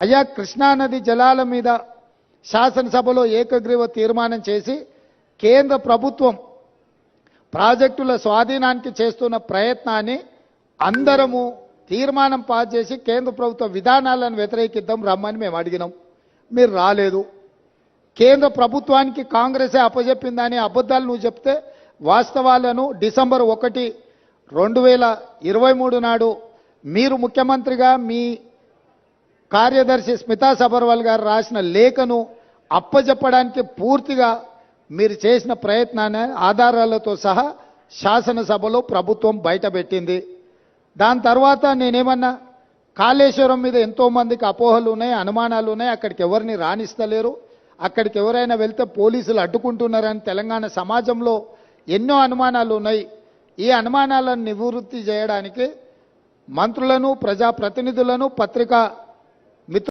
అయ్యా కృష్ణానది జలాల మీద శాసనసభలో ఏకగ్రీవ తీర్మానం చేసి కేంద్ర ప్రభుత్వం ప్రాజెక్టుల స్వాధీనానికి చేస్తున్న ప్రయత్నాన్ని అందరము తీర్మానం పాస్ చేసి కేంద్ర ప్రభుత్వ విధానాలను వ్యతిరేకిద్దాం రమ్మని మేము అడిగినాం. మీరు రాలేదు. కేంద్ర ప్రభుత్వానికి కాంగ్రెసే అప్పజెప్పిందని అబద్ధాలు నువ్వు చెప్తే వాస్తవాలను డిసెంబర్ 1, 2023 నాడు మీరు ముఖ్యమంత్రిగా మీ కార్యదర్శి స్మితా సబర్వాల్ గారు రాసిన లేఖను అప్పజెప్పడానికి పూర్తిగా మీరు చేసిన ప్రయత్నాన్ని ఆధారాలతో సహా శాసనసభలో ప్రభుత్వం బయటపెట్టింది. దాని తర్వాత నేనేమన్నా కాళేశ్వరం మీద ఎంతోమందికి అపోహలు ఉన్నాయి, అనుమానాలు ఉన్నాయి. అక్కడికి ఎవరిని రాణిస్తలేరు. అక్కడికి ఎవరైనా వెళ్తే పోలీసులు అడ్డుకుంటున్నారని తెలంగాణ సమాజంలో ఎన్నో అనుమానాలు ఉన్నాయి. ఈ అనుమానాలను నివృత్తి చేయడానికి మంత్రులను, ప్రజాప్రతినిధులను, పత్రికా